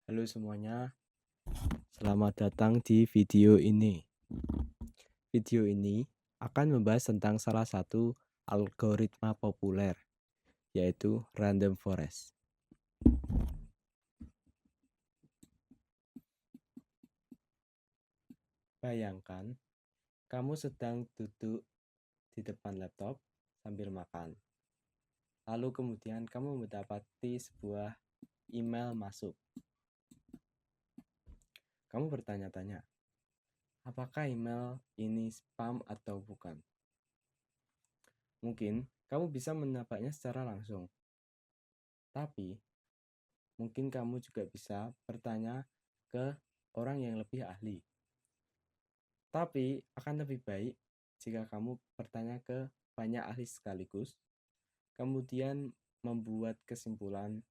Halo semuanya, selamat datang di video ini. Video ini akan membahas tentang salah satu algoritma populer, yaitu random forest. Bayangkan, kamu sedang duduk di depan laptop sambil makan. Lalu kemudian kamu mendapati sebuah email masuk. Kamu bertanya-tanya, apakah email ini spam atau bukan? Mungkin kamu bisa menebaknya secara langsung. Tapi, mungkin kamu juga bisa bertanya ke orang yang lebih ahli. Tapi, akan lebih baik jika kamu bertanya ke banyak ahli sekaligus, kemudian membuat kesimpulan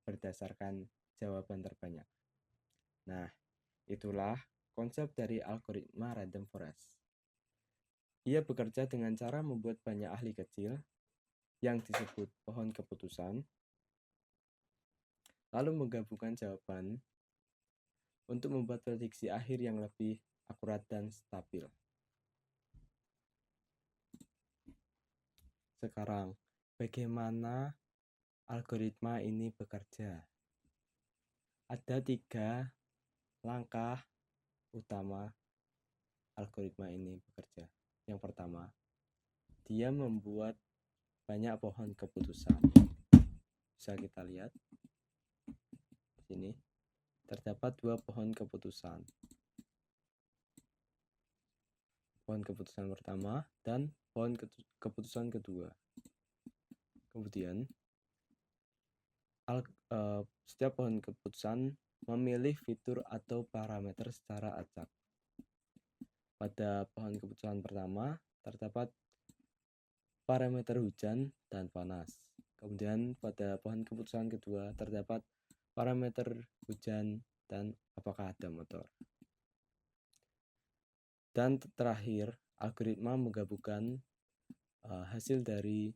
berdasarkan jawaban terbanyak. Nah, itulah konsep dari algoritma random forest. Ia bekerja dengan cara membuat banyak ahli kecil yang disebut pohon keputusan, lalu menggabungkan jawaban untuk membuat prediksi akhir yang lebih akurat dan stabil. Sekarang, bagaimana algoritma ini bekerja? Ada 3 langkah utama algoritma ini bekerja. Yang pertama, dia membuat banyak pohon keputusan. Bisa kita lihat di sini terdapat 2 pohon keputusan. Pohon keputusan pertama dan pohon keputusan kedua. Kemudian setiap pohon keputusan memilih fitur atau parameter secara acak. Pada pohon keputusan pertama terdapat parameter hujan dan panas. Kemudian pada pohon keputusan kedua terdapat parameter hujan dan apakah ada motor. Dan terakhir, algoritma menggabungkan hasil dari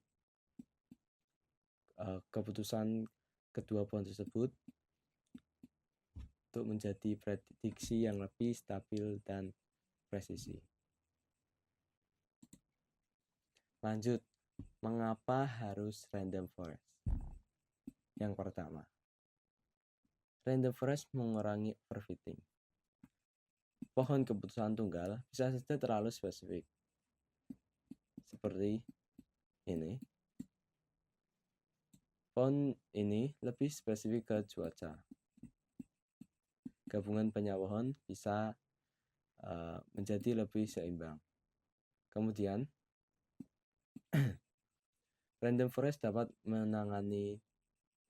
keputusan kedua pohon tersebut untuk menjadi prediksi yang lebih stabil dan presisi. Lanjut, mengapa harus random forest? Yang pertama, random forest mengurangi overfitting. Pohon keputusan tunggal bisa saja terlalu spesifik. Seperti ini. Pohon ini lebih spesifik ke cuaca. Gabungan banyak pohon bisa menjadi lebih seimbang. Kemudian, random forest dapat menangani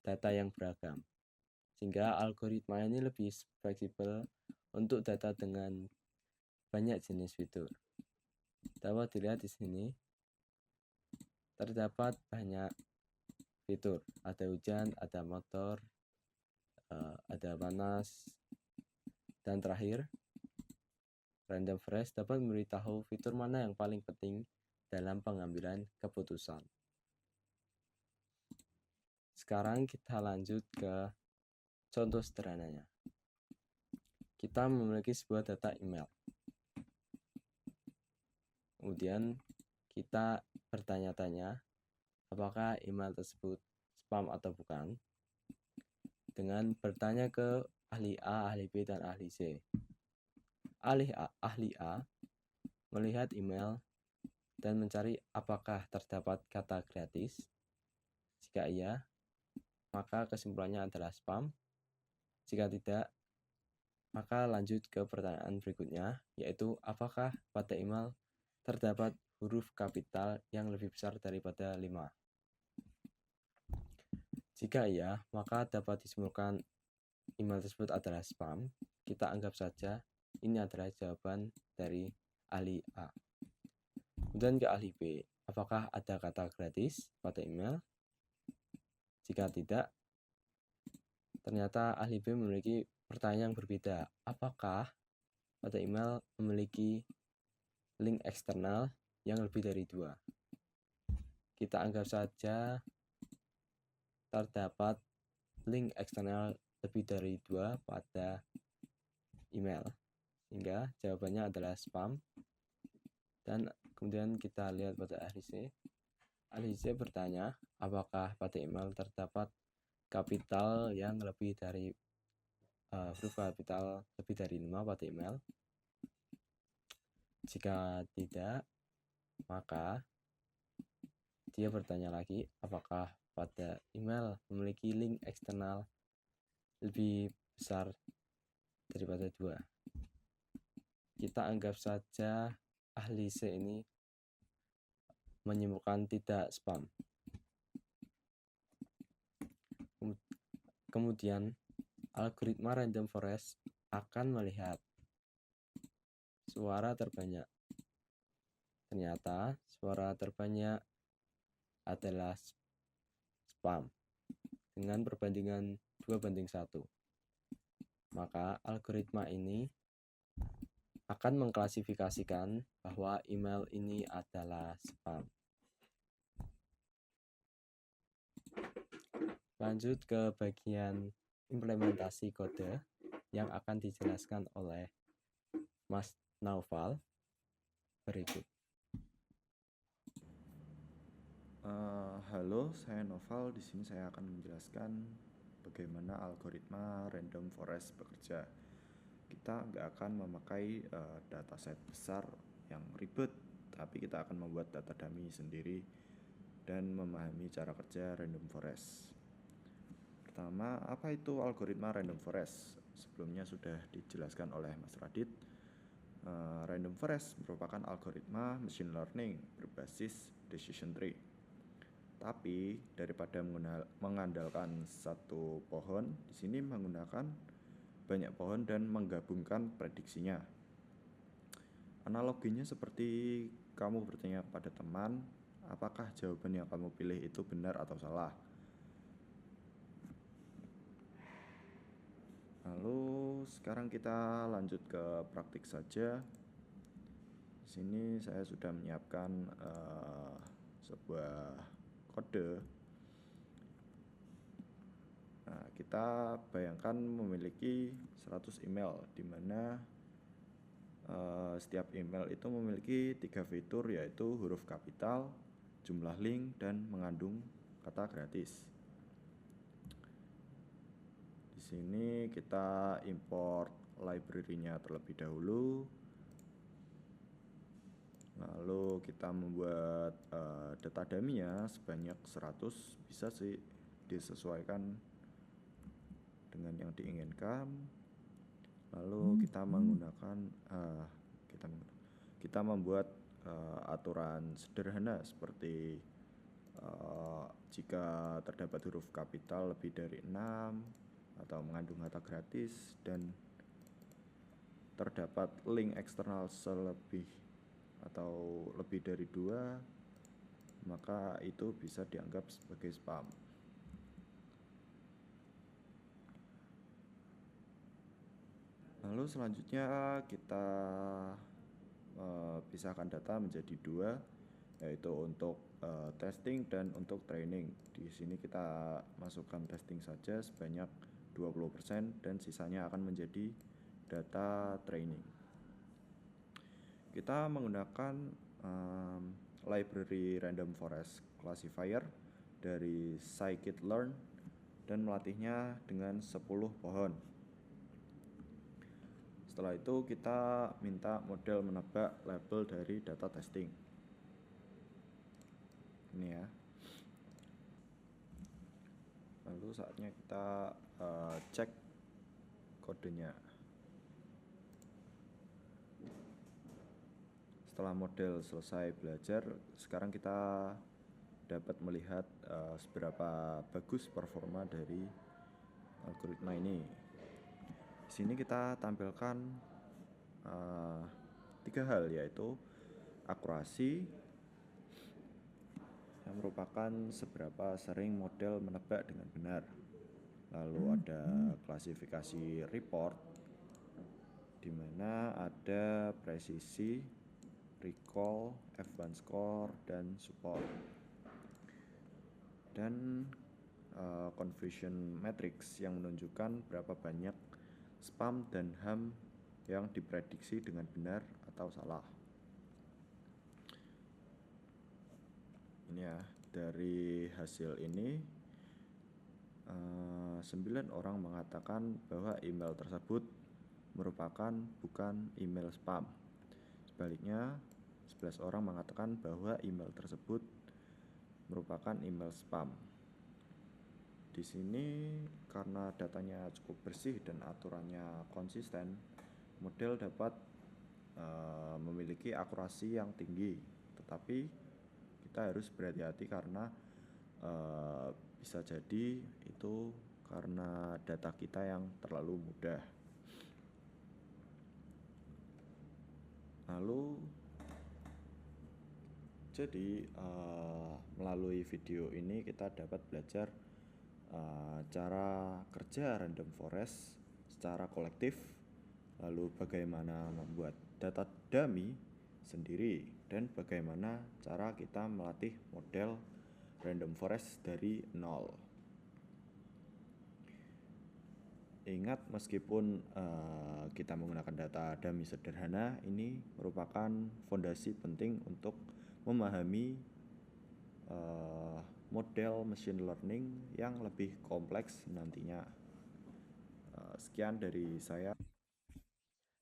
data yang beragam, sehingga algoritma ini lebih fleksibel untuk data dengan banyak jenis fitur. Dapat dilihat di sini, terdapat banyak fitur. Ada hujan, ada motor, ada panas, dan terakhir, random forest dapat memberitahu fitur mana yang paling penting dalam pengambilan keputusan. Sekarang kita lanjut ke contoh sederhananya. Kita memiliki sebuah data email. Kemudian kita bertanya-tanya apakah email tersebut spam atau bukan, dengan bertanya ke ahli A, ahli B, dan ahli C. Ahli A melihat email dan mencari apakah terdapat kata gratis. Jika iya, maka kesimpulannya adalah spam. Jika tidak, maka lanjut ke pertanyaan berikutnya, yaitu apakah pada email terdapat huruf kapital yang lebih besar daripada 5. Jika iya, maka dapat disimpulkan email tersebut adalah spam. Kita anggap saja ini adalah jawaban dari ahli A. Kemudian ke ahli B, apakah ada kata gratis pada email? Jika tidak, ternyata ahli B memiliki pertanyaan yang berbeda. Apakah pada email memiliki link eksternal yang lebih dari 2? Kita anggap saja terdapat link eksternal lebih dari 2 pada email, sehingga jawabannya adalah spam. Dan kemudian kita lihat pada ahli C. Ahli C bertanya, apakah pada email terdapat kapital yang lebih dari huruf kapital lebih dari 5 pada email? Jika tidak, maka dia bertanya lagi, apakah pada email memiliki link eksternal lebih besar daripada 2? Kita anggap saja ahli C ini menyimpulkan tidak spam. Kemudian algoritma random forest akan melihat suara terbanyak. Ternyata suara terbanyak adalah spam dengan perbandingan 2:1. Maka algoritma ini akan mengklasifikasikan bahwa email ini adalah spam. Lanjut ke bagian implementasi kode yang akan dijelaskan oleh Mas Naufal berikut. Halo, saya Noval. Di sini saya akan menjelaskan bagaimana algoritma random forest bekerja. Kita nggak akan memakai dataset besar yang ribet, tapi kita akan membuat data dummy sendiri dan memahami cara kerja random forest. Pertama, apa itu algoritma random forest? Sebelumnya sudah dijelaskan oleh Mas Radit. Random forest merupakan algoritma machine learning berbasis decision tree. Tapi daripada mengandalkan satu pohon, di sini menggunakan banyak pohon dan menggabungkan prediksinya. Analoginya seperti kamu bertanya pada teman, apakah jawaban yang kamu pilih itu benar atau salah? Lalu sekarang kita lanjut ke praktik saja. Di sini saya sudah menyiapkan sebuah kode. Nah, kita bayangkan memiliki 100 email, di mana setiap email itu memiliki 3 fitur, yaitu huruf kapital, jumlah link, dan mengandung kata gratis. Di sini kita import library-nya terlebih dahulu. Lalu kita membuat data dummy-nya sebanyak 100, bisa sih disesuaikan dengan yang diinginkan. Lalu kita menggunakan kita membuat aturan sederhana seperti jika terdapat huruf kapital lebih dari 6 atau mengandung kata gratis dan terdapat link eksternal lebih dari 2, maka itu bisa dianggap sebagai spam. Lalu selanjutnya kita pisahkan data menjadi 2, yaitu untuk testing dan untuk training. Di sini kita masukkan testing saja sebanyak 20% dan sisanya akan menjadi data training. Kita menggunakan library random forest classifier dari scikit-learn dan melatihnya dengan 10 pohon. Setelah itu kita minta model menebak label dari data testing. Ini ya. Lalu saatnya kita cek kodenya. Setelah model selesai belajar, sekarang kita dapat melihat seberapa bagus performa dari algoritma ini. Di sini kita tampilkan 3 hal, yaitu akurasi, yang merupakan seberapa sering model menebak dengan benar. Lalu ada klasifikasi report, di mana ada presisi, recall, F1 score, dan support. Dan conversion matrix yang menunjukkan berapa banyak spam dan HAM yang diprediksi dengan benar atau salah. Ini ya, dari hasil ini 9 orang mengatakan bahwa email tersebut merupakan bukan email spam. Sebaliknya, 11 orang mengatakan bahwa email tersebut merupakan email spam. Di sini karena datanya cukup bersih dan aturannya konsisten, model dapat memiliki akurasi yang tinggi. Tetapi kita harus berhati-hati karena bisa jadi itu karena data kita yang terlalu mudah. Lalu jadi melalui video ini kita dapat belajar cara kerja random forest secara kolektif, lalu bagaimana membuat data dummy sendiri, dan bagaimana cara kita melatih model random forest dari nol. Ingat, meskipun kita menggunakan data dummy sederhana, ini merupakan fondasi penting untuk memahami model machine learning yang lebih kompleks nantinya. Sekian dari saya.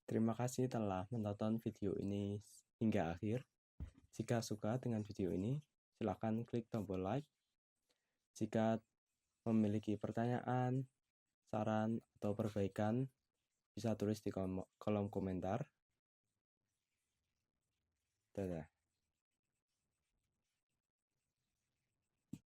Terima kasih telah menonton video ini hingga akhir. Jika suka dengan video ini, silakan klik tombol like. Jika memiliki pertanyaan, saran, atau perbaikan, bisa tulis di kolom komentar. Dadah.